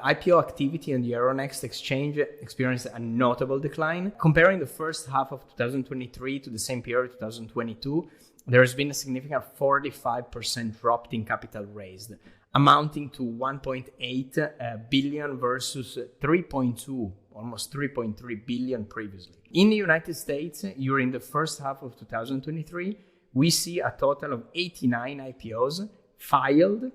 IPO activity on the Euronext exchange experienced a notable decline. Comparing the first half of 2023 to the same period 2022, there has been a significant 45% drop in capital raised, amounting to 1.8 billion versus 3.2, almost 3.3 billion previously. In the United States, during the first half of 2023, we see a total of 89 IPOs filed,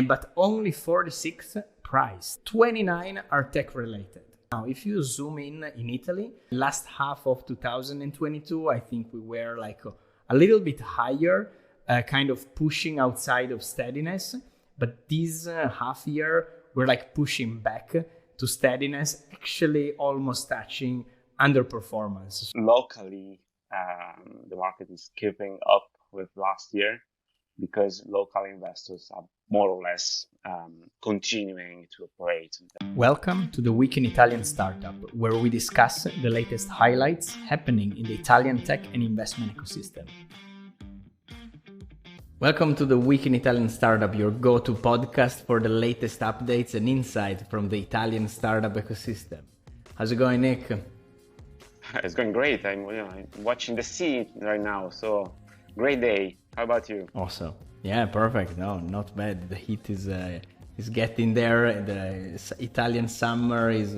but only 46 priced. 29 are tech related. Now, if you zoom in Italy, last half of 2022, I think we were like a little bit higher, kind of pushing outside of steadiness. But this half year, we're like pushing back to steadiness, actually almost touching underperformance. Locally, the market is keeping up with last year because local investors are more or less continuing to operate. Welcome to the Week in Italian Startup, where we discuss the latest highlights happening in the Italian tech and investment ecosystem. Welcome to the Week in Italian Startup, your go-to podcast for the latest updates and insight from the Italian startup ecosystem. How's it going, Nick? It's going great. I'm watching the sea right now, so great day. How about you? Awesome. Yeah, perfect. No, not bad. The heat is getting there. The Italian summer is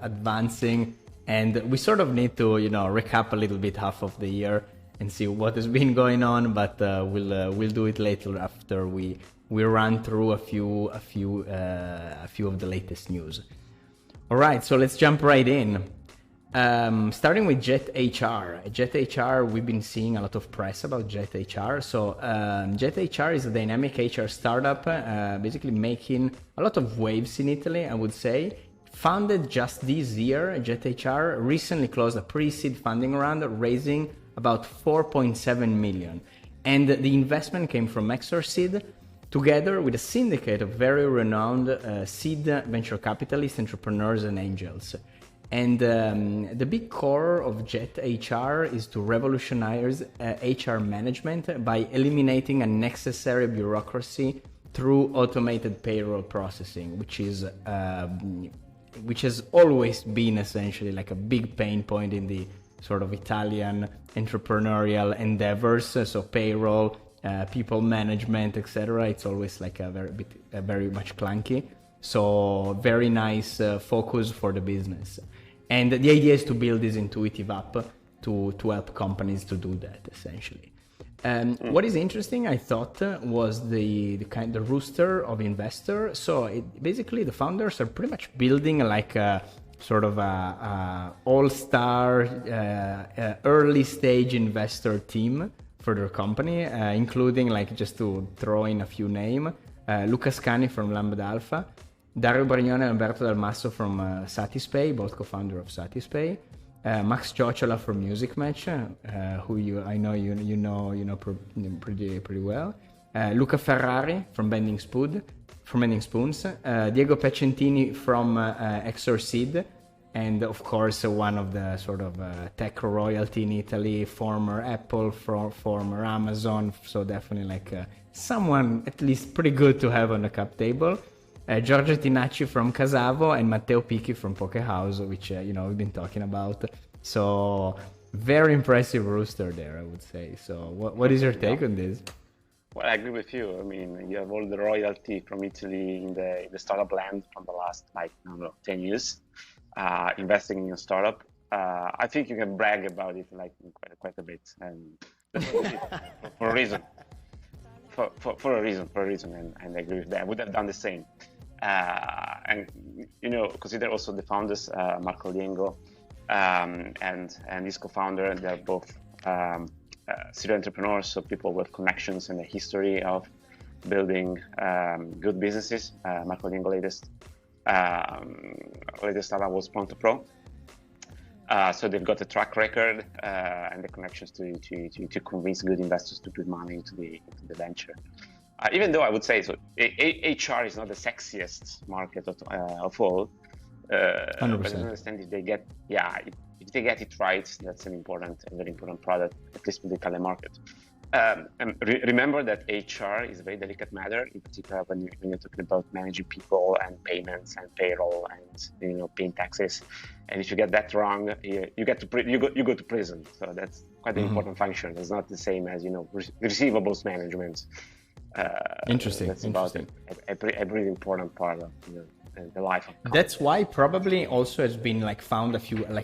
advancing, and we sort of need to recap a little bit half of the year and see what has been going on. But we'll do it later after we run through a few of the latest news. All right, so let's jump right in. Starting with JetHR. JetHR, we've been seeing a lot of press about JetHR. So JetHR is a dynamic HR startup, basically making a lot of waves in Italy, I would say. Founded just this year, JetHR recently closed a pre-seed funding round, raising about 4.7 million. And the investment came from Exorseed, together with a syndicate of very renowned seed venture capitalists, entrepreneurs, and angels. And the big core of JetHR is to revolutionize HR management by eliminating unnecessary bureaucracy through automated payroll processing, which has always been essentially like a big pain point in the sort of Italian entrepreneurial endeavors. So payroll, people management, etc. It's always like very much clunky. So very nice focus for the business. And the idea is to build this intuitive app to help companies to do that, essentially. What is interesting, I thought, was the roster of investors. So basically, the founders are pretty much building like a sort of a all-star early stage investor team for their company, including, like, just to throw in a few names, Luca Scani from Lambda Alpha, Dario Brignone and Alberto Dal Masso from Satispay, both co-founder of Satispay. Max Ciociola from Music Match, who I know you know pretty well. Luca Ferrari from Bending Spoons. Diego Pecentini from Exorseed, and of course one of the sort of tech royalty in Italy, former Apple, former Amazon. So definitely like someone at least pretty good to have on the cap table. Giorgio Tinacci from Casavo and Matteo Picchi from Pokehouse, which we've been talking about. So very impressive rooster there, I would say. So what is your take on this? Well, I agree with you. I mean, you have all the royalty from Italy in the startup land from the last 10 years, investing in a startup. I think you can brag about it like quite a bit, and for a reason. For a reason, and I agree with that. I would have done the same. And consider also the founders, Marco Liengo and his co-founder. They're both serial entrepreneurs, so people with connections and a history of building good businesses. Marco Liengo latest startup was Pronto Pro. So they've got a track record and the connections to convince good investors to put money into the venture. Even though I would say so, HR is not the sexiest market of all. 100%. But I understand if they get it right, that's a very important product, at least for the Italian market. And remember that HR is a very delicate matter, in particular when you're talking about managing people and payments and payroll and paying taxes. And if you get that wrong, you go to prison. So that's quite an important function. It's not the same as receivables management. Interesting. That's about a really important part of the life of company. That's why probably also has been found a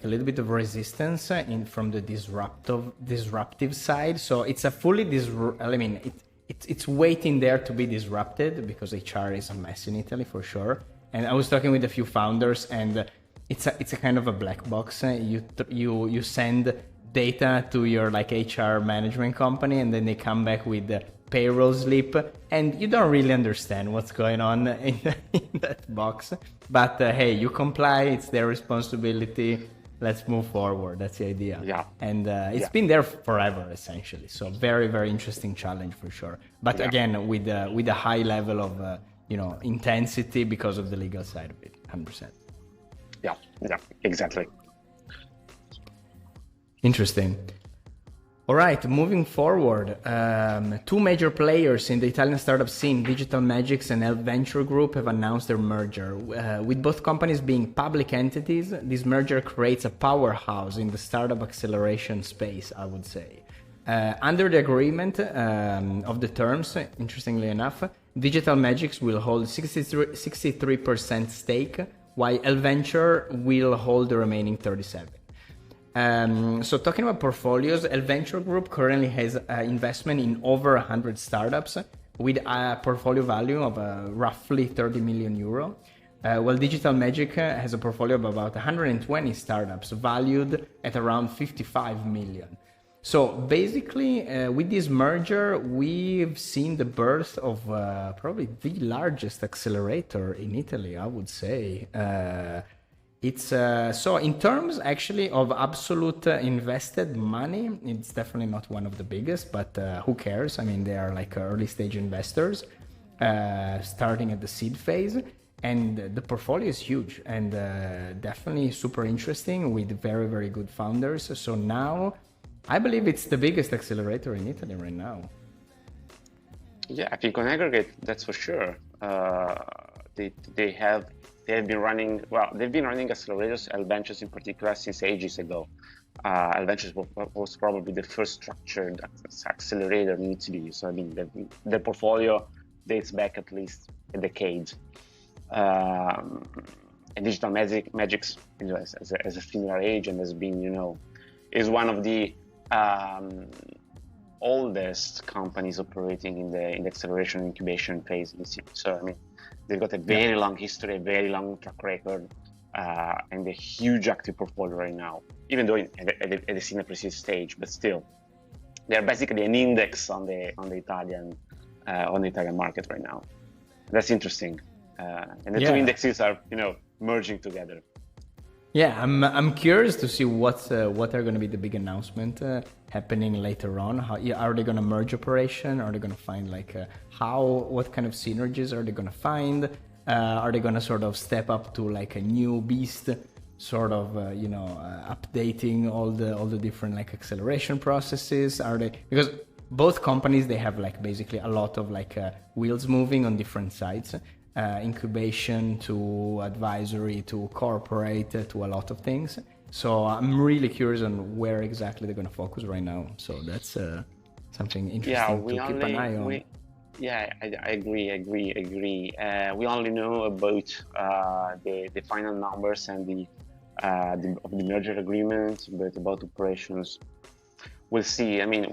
little bit of resistance from the disruptive side. So it's a fully it's waiting there to be disrupted, because HR is a mess in Italy for sure. And I was talking with a few founders, and it's a kind of a black box. You send data to your HR management company, and then they come back with the payroll slip, and you don't really understand what's going on in that box. But hey, you comply, it's their responsibility. Let's move forward. That's the idea. Yeah. And it's been there forever, essentially. So very, very interesting challenge for sure. But again, with a high level of intensity because of the legal side of it, 100%. Yeah, exactly. Interesting. All right, moving forward, two major players in the Italian startup scene, Digital Magics and Venture Group, have announced their merger. With both companies being public entities, this merger creates a powerhouse in the startup acceleration space, I would say. Under the agreement of the terms, interestingly enough, Digital Magics will hold 63% stake, while Venture will hold the remaining 37%. So talking about portfolios, Venture Group currently has investment in over 100 startups with a portfolio value of roughly 30 million euro, while Digital Magic has a portfolio of about 120 startups valued at around 55 million. So basically, with this merger, we've seen the birth of probably the largest accelerator in Italy, I would say. It's so in terms actually of absolute invested money, it's definitely not one of the biggest, but who cares? I mean, they are early stage investors starting at the seed phase, and the portfolio is huge and definitely super interesting with very, very good founders. So now I believe it's the biggest accelerator in Italy right now. Yeah, I think on aggregate, that's for sure. They've been running accelerators, Ventures in particular, since ages ago. Ventures was probably the first structured accelerator in Italy. So I mean, the portfolio dates back at least a decade. And Digital Magics, as a similar age, and has been, is one of the oldest companies operating in the acceleration incubation phase. So I mean, they've got a very long history, a very long track record, and a huge active portfolio right now. Even though at a senior pre-seed stage, but still, they're basically an index on the Italian market right now. That's interesting, and the two indexes are merging together. Yeah, I'm curious to see what are going to be the big announcement happening later on. Are they going to merge operation? Are they going to find what kind of synergies are they going to find? Are they going to sort of step up to a new beast, sort of updating all the different acceleration processes? Are they, because both companies, they have basically a lot of wheels moving on different sides. Incubation to advisory to corporate to a lot of things. So I'm really curious on where exactly they're going to focus right now. So that's something interesting to keep an eye on. I agree. We only know about the final numbers and of the merger agreement, but about operations, we'll see. I mean,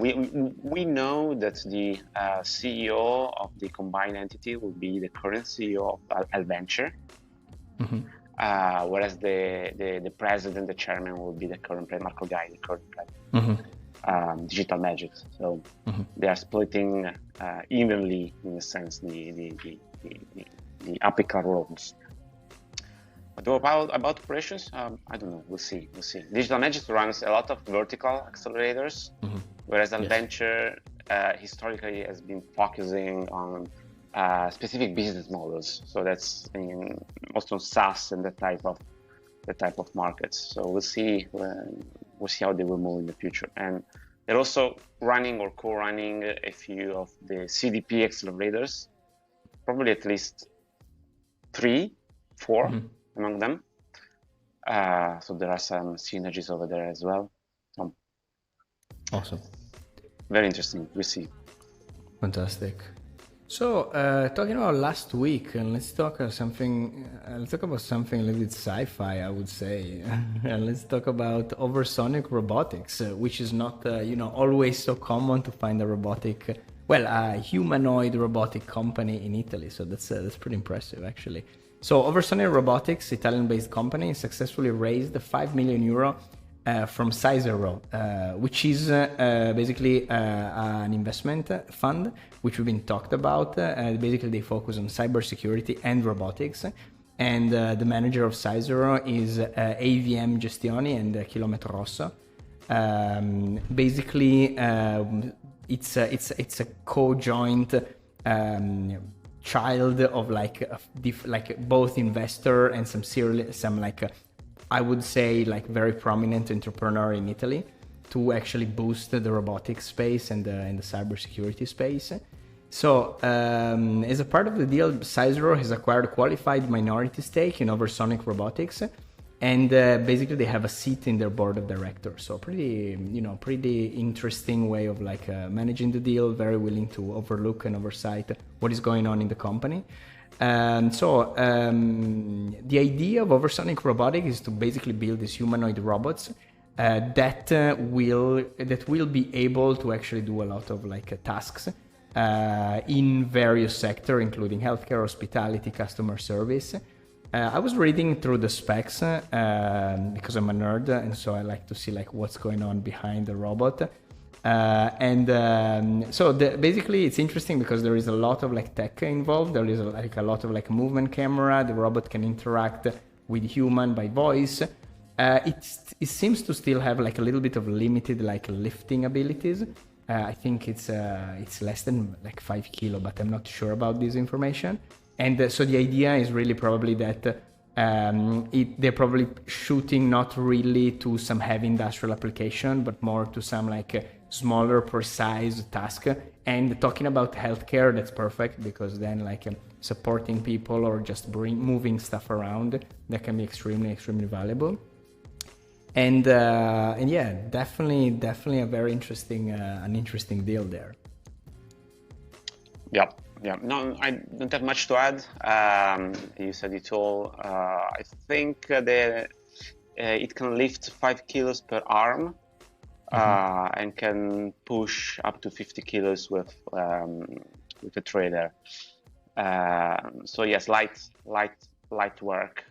we know that the CEO of the combined entity will be the current CEO of Venture, whereas the president, the chairman, will be the current Marco Gai, the current president, Digital Magics. So they are splitting evenly, in a sense, the apical roles. But about operations, I don't know. We'll see. Digital Magics runs a lot of vertical accelerators, whereas Venture historically has been focusing on specific business models. So that's most on SaaS and that type of markets. So we'll see how they will move in the future. And They're also running or co-running a few of the CDP accelerators, probably at least 3, 4 among them. So there are some synergies over there as well. Awesome. Very interesting. We see. Fantastic. So talking about last week, and let's talk about something a little bit sci-fi, I would say. And let's talk about Oversonic Robotics, which is not always so common to find a humanoid robotic company in Italy. So that's pretty impressive, actually. So Oversonic Robotics, Italian-based company, successfully raised €5 million from Sizero, which is basically an investment fund, which we've been talked about. Basically, they focus on cybersecurity and robotics. And the manager of Sizero is AVM Gestioni and Chilometro Rosso. Basically, it's a co-joint child of like both investor and I would say very prominent entrepreneur in Italy to actually boost the robotics space and the cybersecurity space. So as a part of the deal, Sizero has acquired a qualified minority stake in Oversonic Robotics, and basically they have a seat in their board of directors. So pretty interesting way of managing the deal. Very willing to overlook and oversight what is going on in the company. So the idea of Oversonic Robotics is to basically build these humanoid robots that will be able to actually do a lot of tasks in various sectors, including healthcare, hospitality, customer service. I was reading through the specs because I'm a nerd, and so I like to see what's going on behind the robot. Basically it's interesting because there is a lot of tech involved. There is a lot of movement camera. The robot can interact with human by voice. It seems to still have a little bit of limited lifting abilities. I think it's less than 5 kilo, but I'm not sure about this information. And so the idea is really probably that they're probably shooting not really to some heavy industrial application, but more to some smaller, precise task. And talking about healthcare, that's perfect, because then supporting people or just moving stuff around, that can be extremely, extremely valuable. And yeah, definitely a very interesting, an interesting deal there. Yeah. No, I don't have much to add. You said it all. I think it can lift 5 kilos per arm, and can push up to 50 kilos with a trailer. So yes, light work.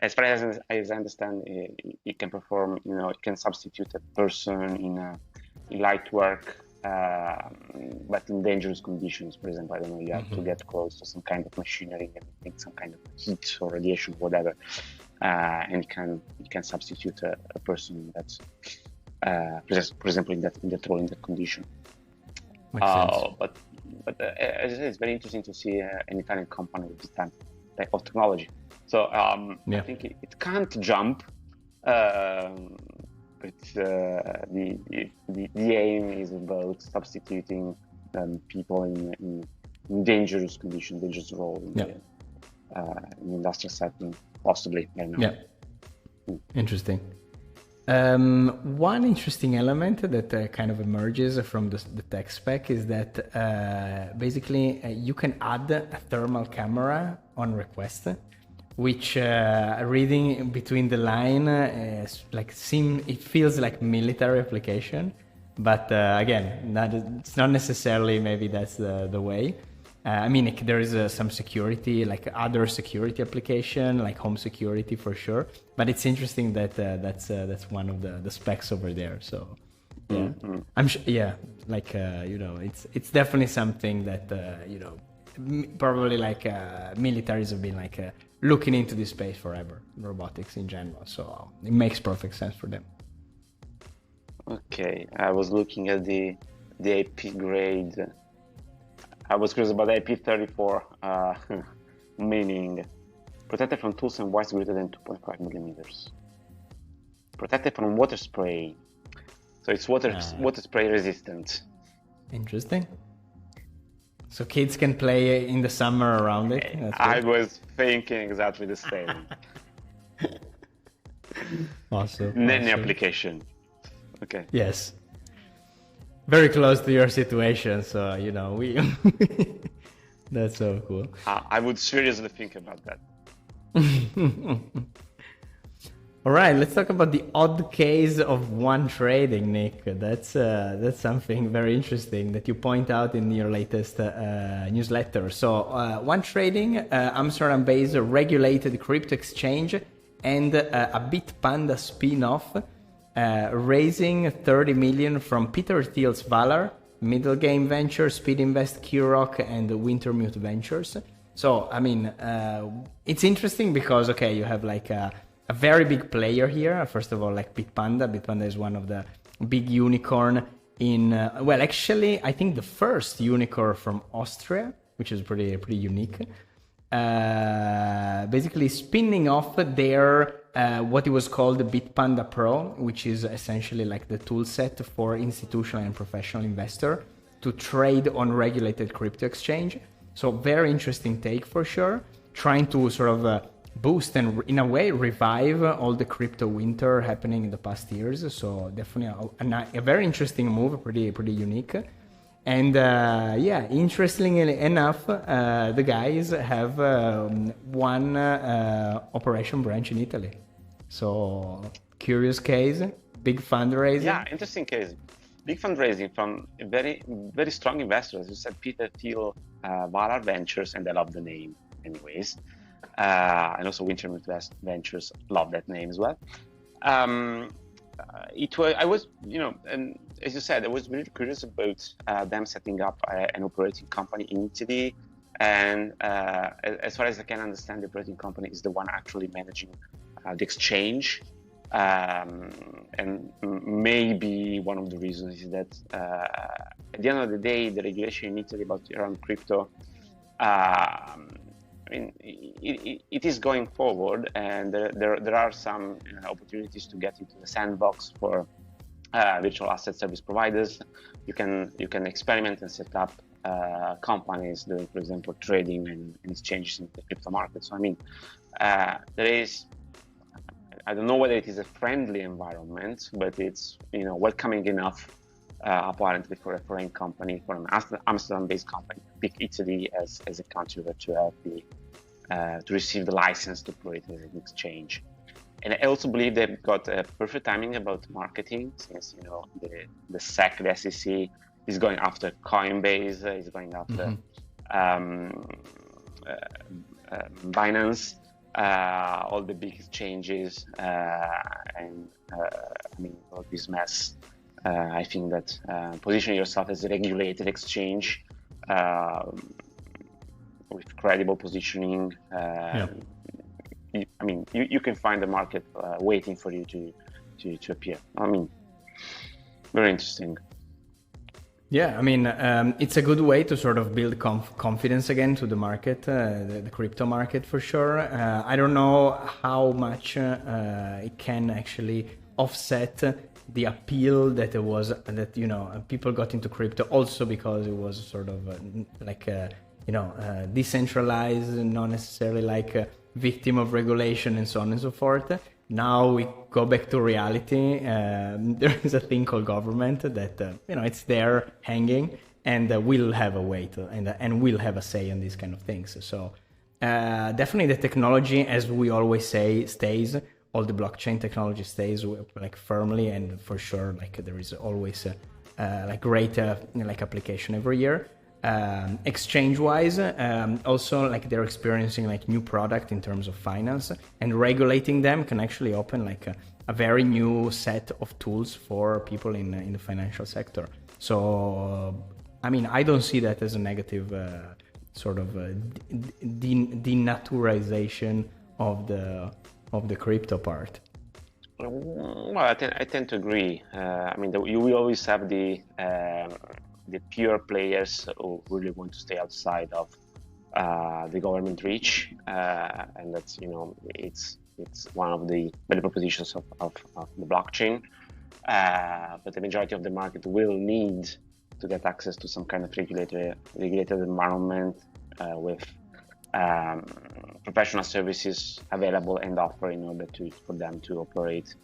As far as I understand, it can perform. It can substitute a person in light work. But in dangerous conditions, for example, I don't know, you have to get close to some kind of machinery and some kind of heat or radiation, whatever, and it can substitute a person that's, for example, in that role, in that condition. Makes sense. But as I said, it's very interesting to see an Italian company with this type of technology. So I think it can't jump. But the aim is about substituting people in dangerous conditions, dangerous role in the industrial setting, possibly. I don't know. Yeah. Interesting. One interesting element that kind of emerges from the tech spec is that basically you can add a thermal camera on request, which reading between the line it feels like military application, but again, it's not necessarily. Maybe that's the way. I mean, there is some security, other security application, like home security for sure. But it's interesting that that's one of the specs over there. So yeah, I'm sure. Yeah, it's definitely something that probably militaries have been looking into this space forever, robotics in general. So it makes perfect sense for them. Okay, I was looking at the AP grade. I was curious about the IP34, meaning protected from tools and wires greater than 2.5 millimeters. Protected from water spray. So it's water spray resistant. Interesting. So kids can play in the summer around it. I was thinking exactly the same. Awesome. Nanny application. Okay. Yes. Very close to your situation, so we. That's so cool. I would seriously think about that. All right, let's talk about the odd case of OneTrading, Nick. That's something very interesting that you point out in your latest newsletter. So, OneTrading, Amsterdam-based regulated crypto exchange, and a Bitpanda spin-off, raising 30 million from Peter Thiel's Valar, Middle Game Ventures, Speed Invest, Keyrock, and Wintermute Ventures. So, it's interesting because, okay, you have like a very big player here. First of all, like Bitpanda. Bitpanda is one of the big unicorn in, actually, I think the first unicorn from Austria, which is pretty unique. Basically spinning off their, what it was called the Bitpanda Pro, which is essentially like the tool set for institutional and professional investor to trade on regulated crypto exchange. So very interesting take for sure, trying to sort of boost and in a way revive all the crypto winter happening in the past years. So definitely a very interesting move, pretty unique. And interestingly enough, the guys have one operation branch in Italy. So curious case, big fundraising. Yeah, interesting case. Big fundraising from a very, very strong investors. You said Peter Thiel, Valar Ventures, and I love the name anyways. And also Wintermute Ventures, love that name as well. I was, and as you said, I was really curious about them setting up an operating company in Italy. And as far as I can understand, the operating company is the one actually managing the exchange. And maybe one of the reasons is that at the end of the day, the regulation in Italy around crypto, it is going forward, and there are some opportunities to get into the sandbox for virtual asset service providers. You can experiment and set up companies doing, for example, trading and exchanges in the crypto market. So there is, I don't know whether it is a friendly environment, but it's welcoming enough apparently for a foreign company, for an Amsterdam-based company, pick Italy as a country to have to receive the license to operate as an exchange. And I also believe they've got a perfect timing about marketing, since the SEC, the SEC, is going after Coinbase, is going after Binance, all the big exchanges, and all this mess. I think that positioning yourself as a regulated exchange with credible positioning, you can find the market waiting for you to appear. Very interesting. Yeah, it's a good way to sort of build confidence again to the market, the crypto market for sure. I don't know how much it can actually offset the appeal that it was, that people got into crypto also because it was sort of decentralized, not necessarily like a victim of regulation and so on and so forth. Now we go back to reality. There is a thing called government that it's there hanging, and will have a way to and will have a say on these kind of things. So definitely the technology, as we always say, stays. All the blockchain technology stays firmly, and for sure there is always great application every year. Exchange wise, also they're experiencing new product in terms of finance, and regulating them can actually open a very new set of tools for people in the financial sector. So I don't see that as a negative sort of denaturization of the crypto part. Well, I tend to agree. You will always have the pure players who really want to stay outside of the government reach, and that's it's one of the value propositions of the blockchain. but the majority of the market will need to get access to some kind of regulated environment with professional services available and offer in order for them to operate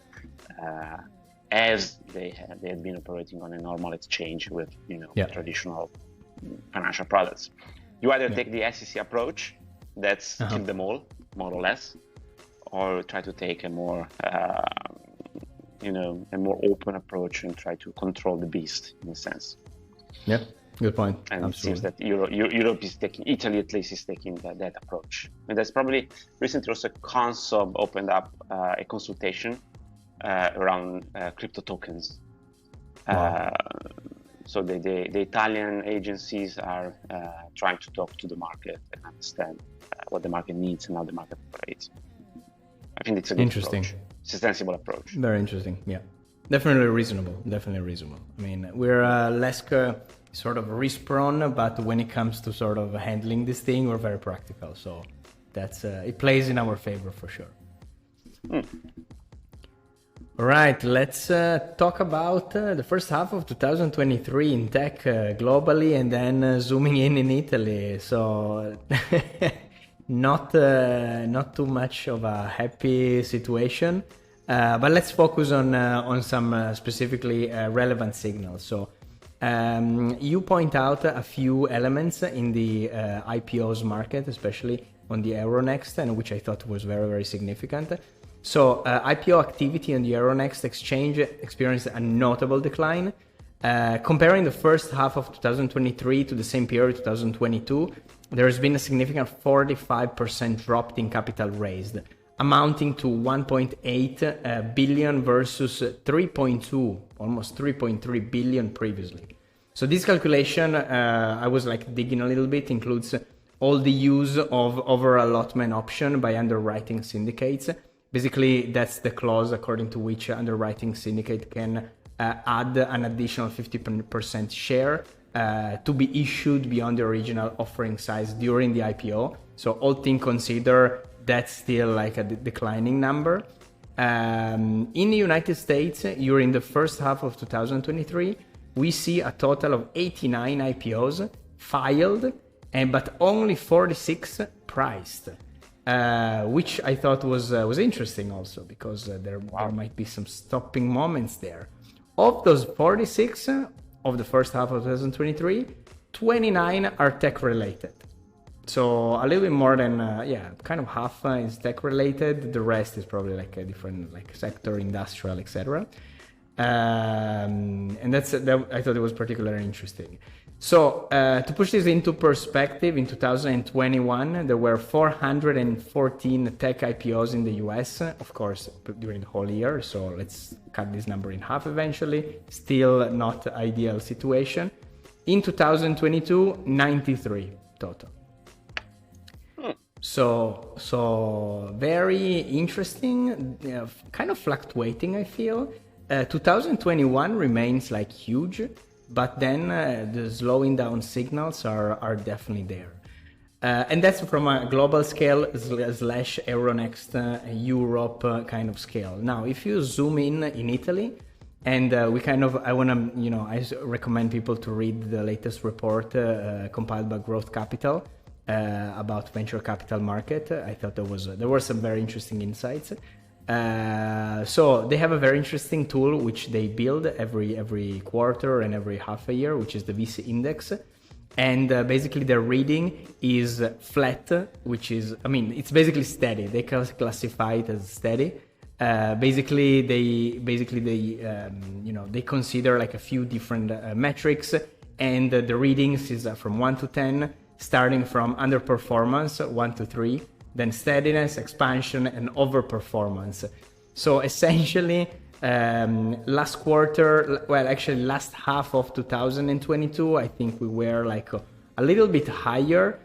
as they had been operating on a normal exchange with traditional financial products. You either take the SEC approach, that's kill them all, more or less, or try to take a more a more open approach and try to control the beast in a sense. Yeah, good point. And Absolutely. It seems that Europe is taking, Italy at least is taking that approach. And that's probably recently also Consob opened up a consultation around crypto tokens. Wow. So the Italian agencies are trying to talk to the market and understand what the market needs and how the market operates. I think it's a good approach. It's a sensible approach. Very interesting. Yeah, definitely reasonable. I mean, we're less sort of risk prone, but when it comes to sort of handling this thing, we're very practical. So that's it plays in our favor for sure. All right, let's talk about the first half of 2023 in tech globally, and then zooming in Italy. So not too much of a happy situation, but let's focus on some specifically relevant signals. So you point out a few elements in the IPOs market, especially on the Euronext, and which I thought was very, very significant. So IPO activity on the Euronext exchange experienced a notable decline. Comparing the first half of 2023 to the same period 2022, there has been a significant 45% drop in capital raised, amounting to 1.8 billion versus 3.2, almost 3.3 billion previously. So this calculation, I was like digging a little bit, includes all the use of over-allotment option by underwriting syndicates. Basically, that's the clause according to which underwriting syndicate can add an additional 50% share to be issued beyond the original offering size during the IPO. So all things considered, that's still like a declining number. In the United States, during the first half of 2023, we see a total of 89 IPOs filed, but only 46 priced. Which I thought was interesting also, because there might be some stopping moments there. Of those 46 of the first half of 2023, 29 are tech related. So a little bit more than kind of half is tech related. The rest is probably like a different like sector, industrial, etc. And I thought it was particularly interesting. So to push this into perspective, in 2021, there were 414 tech IPOs in the US, of course, during the whole year. So let's cut this number in half eventually. Still not ideal situation. In 2022, 93 total. So very interesting, kind of fluctuating, I feel. 2021 remains like huge, but then the slowing down signals are definitely there. And that's from a global scale / Euronext Europe kind of scale. Now, if you zoom in Italy, and I recommend people to read the latest report compiled by Growth Capital about venture capital market. I thought there were some very interesting insights. So they have a very interesting tool which they build every quarter and every half a year, which is the VC index. And basically their reading is flat, which is, it's basically steady. They classify it as steady. Basically they consider like a few different metrics, and the readings is from 1 to 10, starting from underperformance 1 to 3, then steadiness, expansion, and overperformance. So essentially, last half of 2022, I think we were like a little bit higher,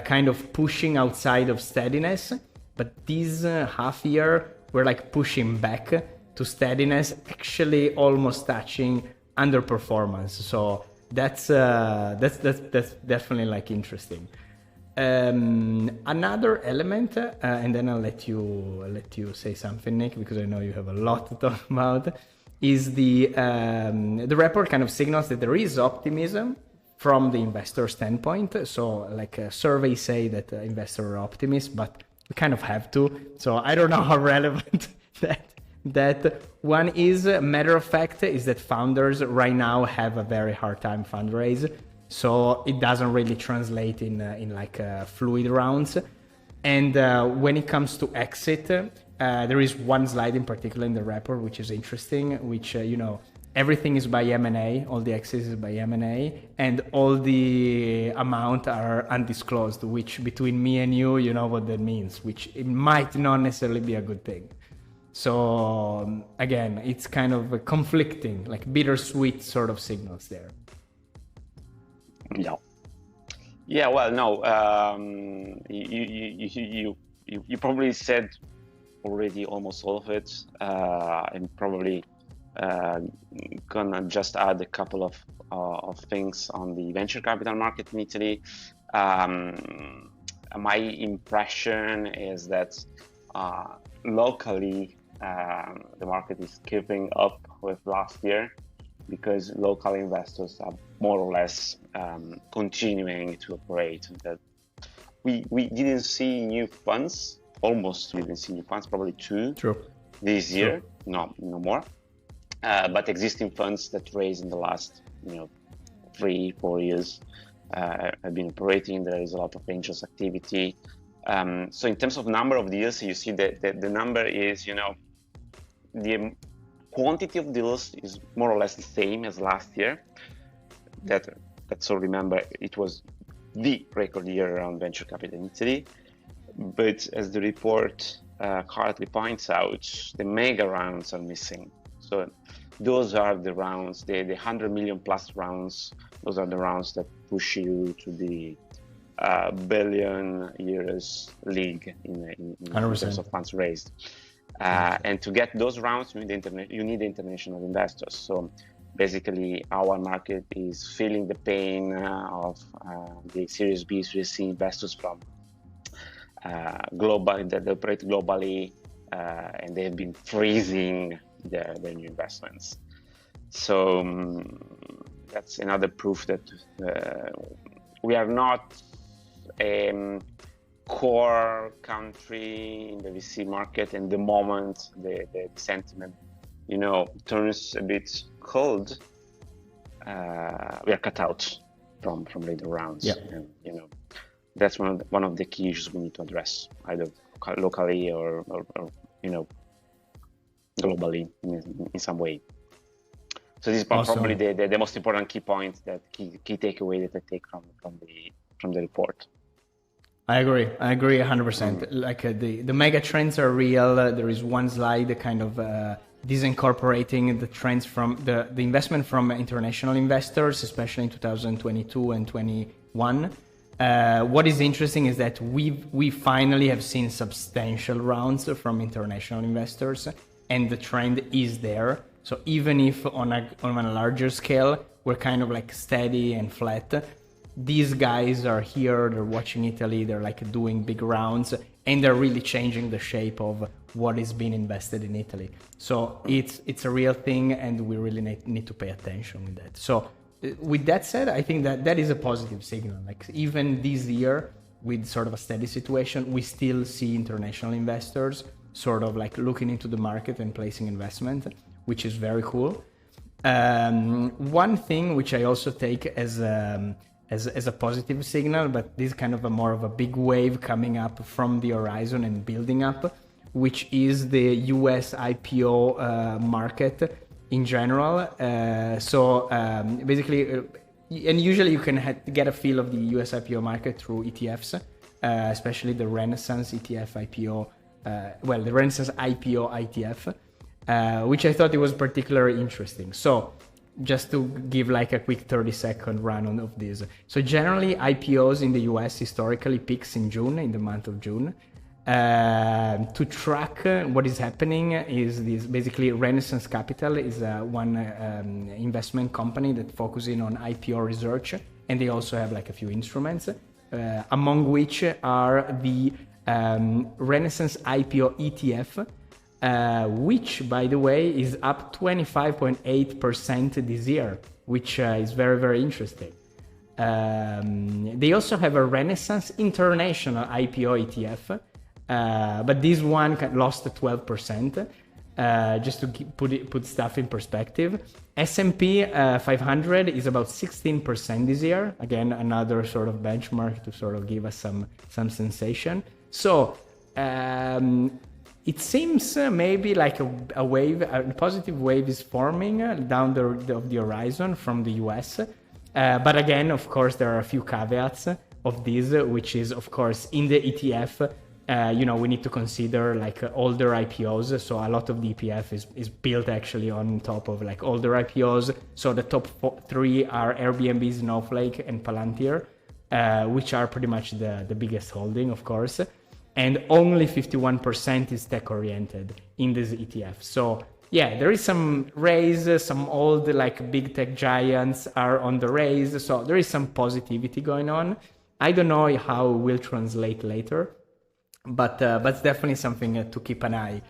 kind of pushing outside of steadiness. But this half year, we're like pushing back to steadiness, actually almost touching underperformance. So that's definitely like interesting. Another element, and then I'll let you say something, Nick, because I know you have a lot to talk about, is the report kind of signals that there is optimism from the investor standpoint. So like surveys say that investors are optimists, but we kind of have to. So I don't know how relevant that one is. Matter of fact is that founders right now have a very hard time fundraise. So it doesn't really translate in like fluid rounds. And when it comes to exit, there is one slide in particular in the report which is interesting, which everything is by M&A, all the exits is by M&A, and all the amount are undisclosed, which between me and you know what that means, which it might not necessarily be a good thing. So again, it's kind of conflicting, like bittersweet sort of signals there. Yeah. Well, no, you probably said already almost all of it, and probably gonna just add a couple of things on the venture capital market in Italy. My impression is that locally the market is keeping up with last year, because local investors are more or less continuing to operate. That we didn't see new funds, almost we didn't see new funds, probably two this year, no more. But existing funds that raised in the last 3-4 years have been operating. There is a lot of angels activity. So in terms of number of deals, you see that the number is, the quantity of deals is more or less the same as last year. So remember, it was the record year around venture capital in Italy. But as the report correctly points out, the mega rounds are missing. So those are the rounds, the 100 million plus rounds. Those are the rounds that push you to the billion euros league in terms of funds raised. And to get those rounds, you need international investors. So basically, our market is feeling the pain of the Series B, Series C investors from global that operate globally, and they have been freezing their new investments. So that's another proof that we are not a core country in the VC market, and the moment the sentiment turns a bit cold, we are cut out from later rounds. And that's one of the key issues we need to address, either locally or globally in some way. So this is probably the most important key point, that key takeaway that I take from the report. I agree 100%. Like the mega trends are real. There is one slide that kind of disincorporating the trends from the investment from international investors, especially in 2022 and 21. What is interesting is that we finally have seen substantial rounds from international investors, and the trend is there. So even if on a larger scale, we're kind of like steady and flat, these guys are here, they're watching Italy, they're like doing big rounds, and they're really changing the shape of what is being invested in Italy. So it's a real thing, and we really need to pay attention with that. So with that said, I think that is a positive signal. Like even this year, with sort of a steady situation, we still see international investors sort of like looking into the market and placing investment, which is very cool. One thing which I also take as a positive signal, but this is kind of more of a big wave coming up from the horizon and building up, which is the US IPO market in general. So basically, and usually you can get a feel of the US IPO market through ETFs, especially the Renaissance ETF IPO, the Renaissance IPO ITF, which I thought it was particularly interesting. So just to give like a quick 30-second run of this. So generally IPOs in the US historically peaks in June, in the month of June. To track what is happening is this. Basically, Renaissance Capital is one investment company that focuses on IPO research, and they also have like a few instruments, among which are the Renaissance IPO ETF, which, by the way, is up 25.8% this year, which is very, very interesting. They also have a Renaissance International IPO ETF, but this one lost 12%. Just to put stuff in perspective, S&P 500 is about 16% this year. Again, another sort of benchmark to sort of give us some sensation. So it seems maybe like a wave, a positive wave is forming down the horizon from the US. But again, of course, there are a few caveats of this, which is, of course, in the ETF, we need to consider like older IPOs. So a lot of the ETF is built actually on top of like older IPOs. So the top three are Airbnb, Snowflake, and Palantir, which are pretty much the biggest holding, of course. And only 51% is tech-oriented in this ETF. So yeah, there is some raise, some old like big tech giants are on the raise. So there is some positivity going on. I don't know how it will translate later, but it's definitely something to keep an eye.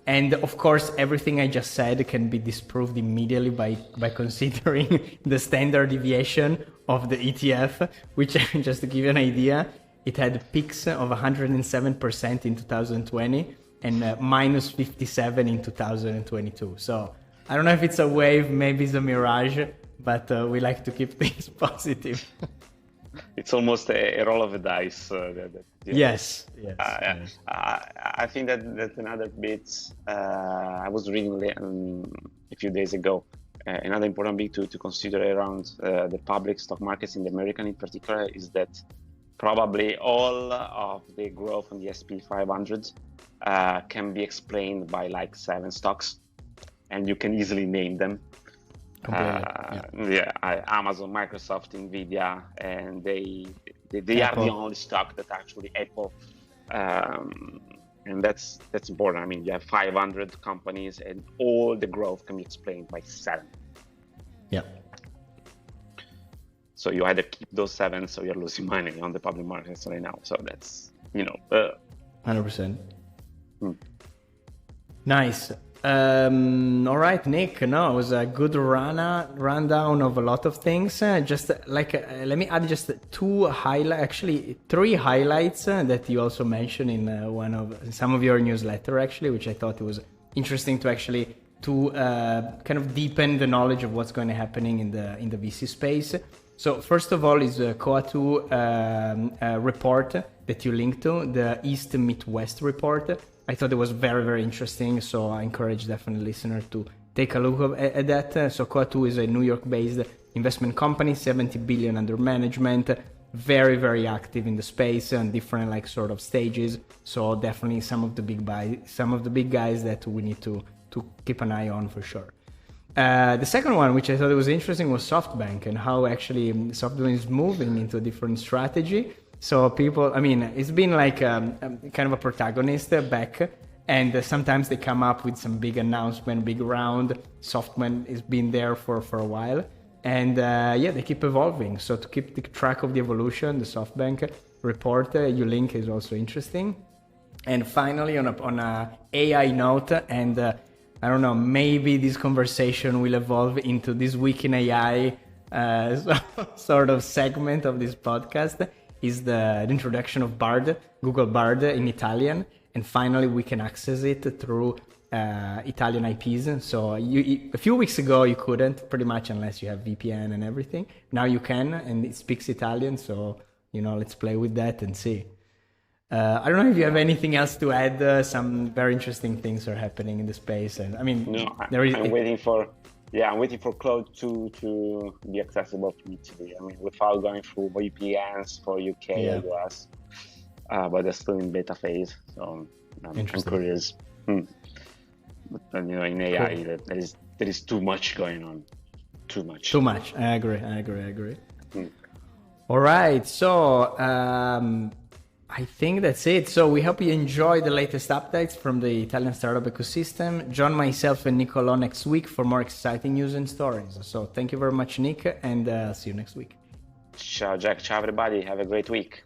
And of course, everything I just said can be disproved immediately by considering the standard deviation of the ETF, which just to give you an idea, it had peaks of 107% in 2020 and minus 57 in 2022. So I don't know if it's a wave, maybe it's a mirage, but we like to keep things positive. It's almost a roll of the dice. Yes. I think that's another bit. I was reading a few days ago. Another important bit to consider around the public stock markets in the American in particular is that probably all of the growth on the S&P 500 can be explained by like 7 stocks, and you can easily name them. Amazon, Microsoft, Nvidia, and they are the only stock that actually Apple, and that's important. I mean, you have 500 companies, and all the growth can be explained by 7. Yeah. So you either keep those 7, so you're losing money on the public markets right now. So that's 100%. Nice. All right, Nick. No, it was a good rundown of a lot of things. Just like let me add just 3 highlights that you also mentioned in some of your newsletter, actually, which I thought it was interesting to actually kind of deepen the knowledge of what's going to happening in the VC space. So first of all is a Coatue report that you linked to, the East Midwest report. I thought it was very, very interesting. So I encourage definitely listeners to take a look at that. So Coatue is a New York-based investment company, 70 billion under management, very, very active in the space on different like sort of stages. So definitely some of the big guys that we need to keep an eye on for sure. The second one, which I thought was interesting, was SoftBank and how actually SoftBank is moving into a different strategy. So people, I mean, it's been like kind of a protagonist back, and sometimes they come up with some big announcement, big round. SoftBank has been there for a while, and they keep evolving. So to keep track of the evolution, the SoftBank report you link is also interesting. And finally, on a AI note, and I don't know, maybe this conversation will evolve into this week in AI sort of segment of this podcast, is the introduction of Bard, Google Bard in Italian. And finally, we can access it through Italian IPs. So a few weeks ago, you couldn't pretty much unless you have VPN and everything. Now you can, and it speaks Italian. So, let's play with that and see. I don't know if you have anything else to add. Some very interesting things are happening in the space, and I mean, I'm waiting for Cloud 2 to be accessible from Italy. I mean, without going through VPNs for UK or US, but they're still in beta phase. So I'm curious. But in AI, cool. there is too much going on. Too much. I agree. All right, so. I think that's it. So we hope you enjoy the latest updates from the Italian startup ecosystem. Join myself and Niccolo next week for more exciting news and stories. So thank you very much, Nick, and see you next week. Ciao, Jack. Ciao, everybody. Have a great week.